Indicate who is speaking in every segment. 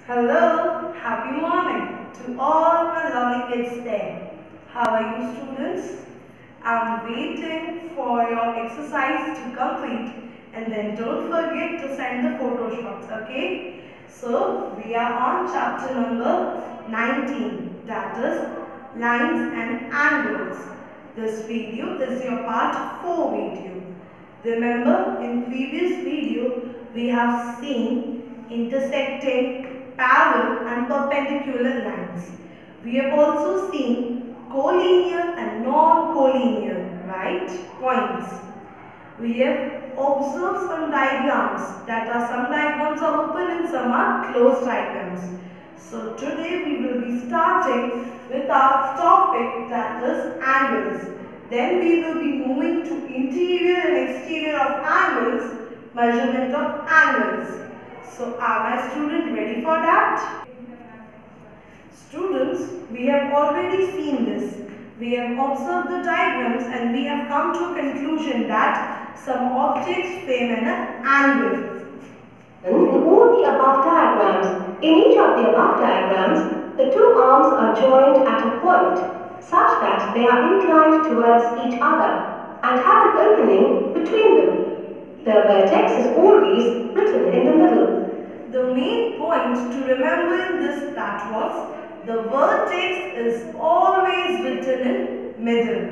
Speaker 1: Hello, happy morning to all my lovely kids there. How are you students? I'm waiting for your exercise to complete and then don't forget to send the photo shots, okay? So, we are on chapter number 19, that is lines and angles. This video is your part 4 video. Remember, in previous video, we have seen intersecting, parallel and perpendicular lines. We have also seen collinear and non-collinear, right, points. We have observed some diagrams, that are some diagrams are open and some are closed diagrams. So today we will be starting with our topic, that is angles. Then we will be moving to interior and exterior of angles, measurement of angles. So are my students ready for that? Students, we have already seen this. We have observed the diagrams and we have come to a conclusion that some objects frame an angle.
Speaker 2: In all the above diagrams, in each of the above diagrams, the two arms are joined at a point such that they are inclined towards each other and have an opening between them. The vertex is always written in the middle.
Speaker 1: The main point to remember in this that was the vertex is always written in middle.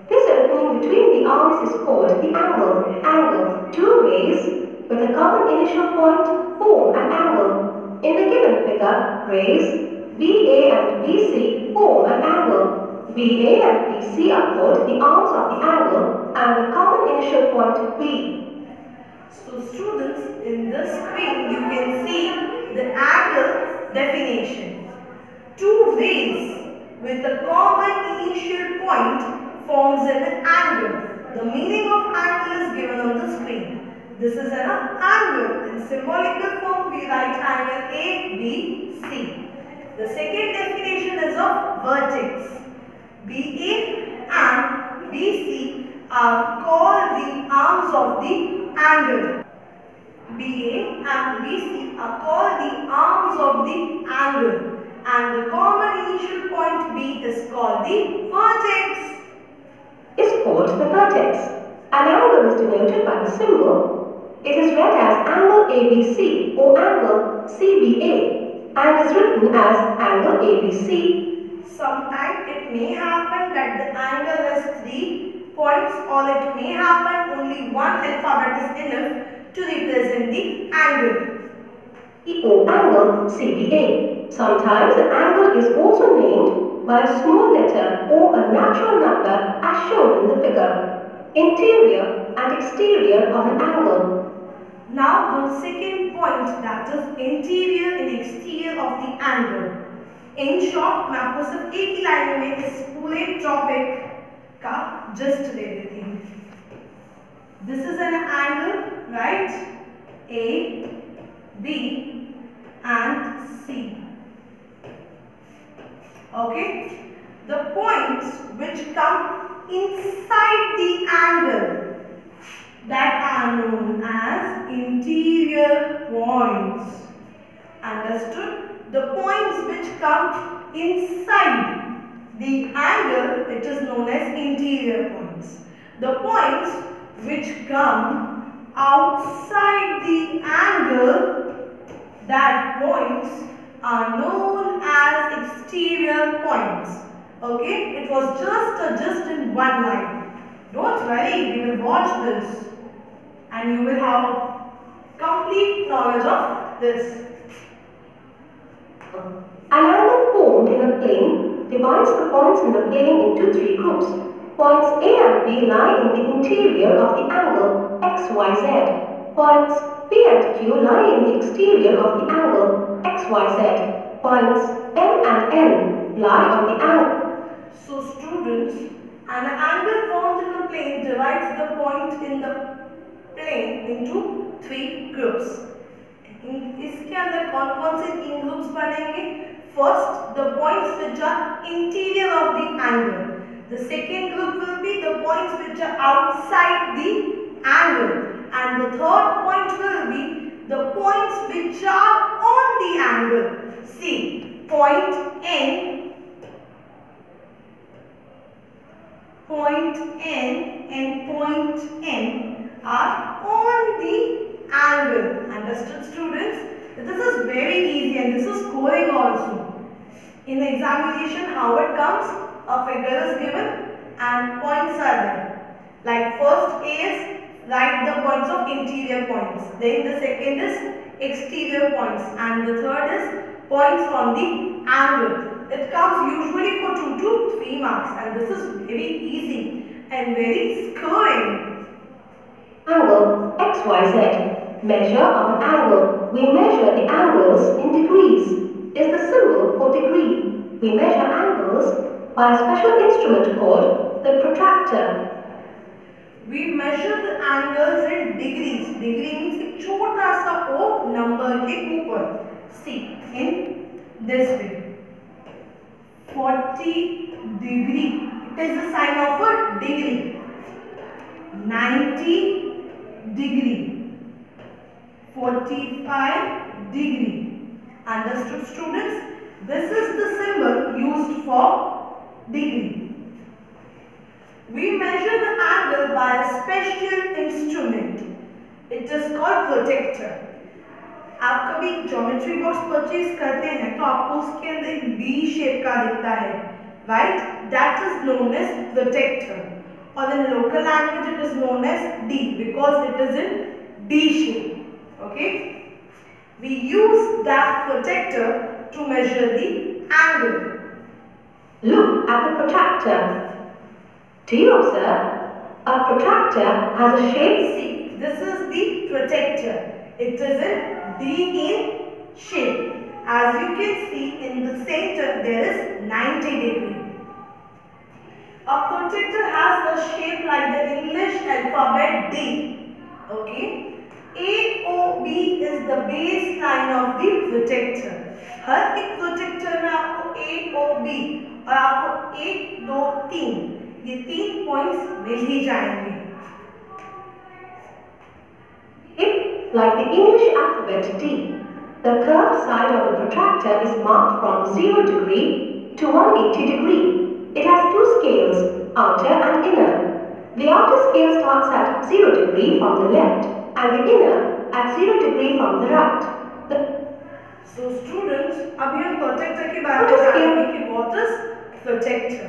Speaker 2: This opening between the arms is called the angle. Two rays with a common initial point form an angle. In the given figure, rays BA and BC form an angle. BA and BC are called the arms of the angle and the common initial point B.
Speaker 1: So students, in the screen you can see the angle definition. Two rays with a common initial point forms an angle. The meaning of angle is given on the screen. This is an angle. In symbolical form we write angle ABC. The second definition is of vertex. BA and BC are called the arms of the angle. BA and BC are called the arms of the angle and the common initial point B is called the vertex.
Speaker 2: Is called the vertex. An angle is denoted by the symbol. It is read as angle ABC or angle CBA and is written as angle ABC.
Speaker 1: Sometimes it may happen that the angle has 3 points or it may happen only one alphabet is enough to represent the angle.
Speaker 2: Or angle CBA. Sometimes the angle is also named by a small letter or a natural number as shown in the figure. Interior and exterior of an angle.
Speaker 1: Now the second point, that is interior and exterior of the angle. In short, मैं आपको सिर्फ एक ही line में इस पूरे topic का just they देती हूँ. This is an angle, right? A, B and C. Okay? The points which come inside the angle, that are known as interior points. Understood? The points which come inside the angle, it is known as interior points. The points which come outside the angle, that points are known as exterior points. Okay? It was just in one line. Don't worry, we will watch this and you will have complete knowledge of this.
Speaker 2: An angle formed in a plane divides the points in the plane into 3 groups. Points A and B lie in the interior of the angle XYZ. Points P and Q lie in the exterior of the angle XYZ. Points M and N lie on the angle.
Speaker 1: So students, an angle formed in a plane divides the point in the plane into 3 groups. इसके अंदर कौन-कौन से 3 groups बनेंगे? First, the points which are interior of the angle. The second group will be the points which are outside the angle. And the third point will be the points which point N and point M are on the angle. Understood, students? This is very easy and this is scoring also. In the examination, how it comes? A figure is given and points are there. Like first is write the points of interior points. Then the second is exterior points and the third is points on the angle. It comes usually for 2 to 3 marks and this is very easy and very scoring.
Speaker 2: Angle XYZ. Measure of an angle. We measure the angles in degrees. Is the symbol for degree. We measure angles by a special instrument called the protractor.
Speaker 1: We measure the angles in degrees. Degree means एक छोटा सा o number के ऊपर. See in this way. 40 degree. It is the sign of a degree. 90 degree. 45 degree. Understood, students? This is the symbol used for degree. We measure the angle by a special instrument. It is called protractor. आप कभी geometry box purchase करते हैं तो आपको उसके अंदर एक D shape का दिखता है, right? That is known as protractor, और in local language it is known as D because it is in D shape. Okay, we use that protractor to measure the angle.
Speaker 2: Look at the protractor. Do you observe? A protractor has a shape.
Speaker 1: See, this is the protractor. It is in D in shape. As you can see in the center there is 90 degree. A protractor has a shape like the English alphabet D. Okay. AOB is the baseline of the protractor. हर एक protractor में आपको AOB और आपको 1, 2, 3 ये 3 points मिल ही जाएंगे.
Speaker 2: Like the English alphabet D, the curved side of the protractor is marked from 0 degree to 180 degree. It has 2 scales, outer and inner. The outer scale starts at 0 degree from the left and the inner at 0 degree from the right.
Speaker 1: So students, अभी हम protractor के बारे में जानेंगे कि what is protractor.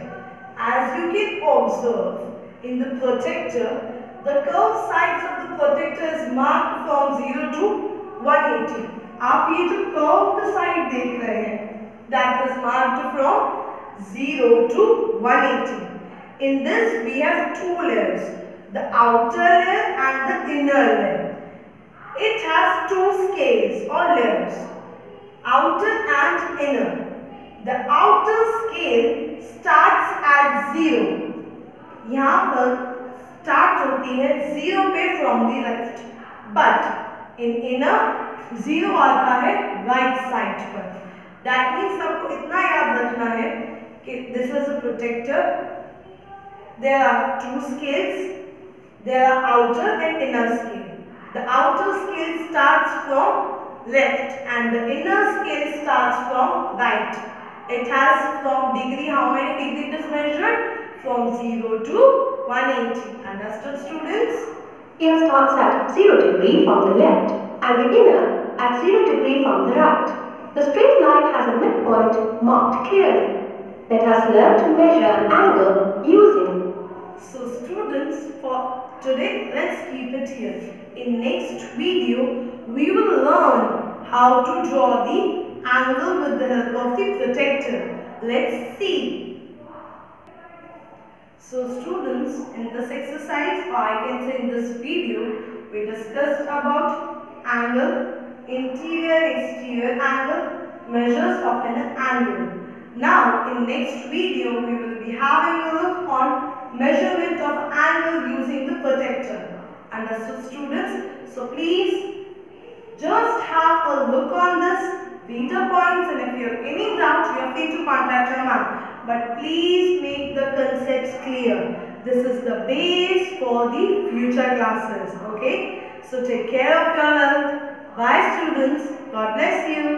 Speaker 1: As you can observe in the protractor, the curved sides of the protractor is marked from 0 to 180. आप ये जो curved side देख रहे हैं, that is marked from 0 to 180. In this we have 2 layers, the outer layer and the inner layer. It has 2 scales or layers, outer and inner. The outer scale starts at 0. यहाँ पर start होती है 0 पे from the left, but in inner 0 आता है right side पर. That means आपको इतना याद रखना है कि this is a protractor. There are 2 scales, there are outer and inner scale. The outer scale starts from left and the inner scale starts from right. It has from degree, how many degree it is measured? From 0 to 180. Understood, students?
Speaker 2: Here starts at 0 degree from the left and the inner at 0 degree from the right. The straight line has a midpoint marked clearly. Let us learn to measure an angle using.
Speaker 1: So students, for today let's keep it here. In next video we will learn how to draw the angle with the help of the protractor. Let's see. So students, in this exercise, or I can say in this video, we discussed about angle, interior, exterior angle, measures of an angle. Now, in next video, we will be having a look on measurement of angle using the protractor. Understood, students? So please, just have a look on this, read the points, and if you have any doubt, you are free to contact your ma'am. But please make the concepts clear. This is the base for the future classes. Okay? So take care of your health. Bye students. God bless you.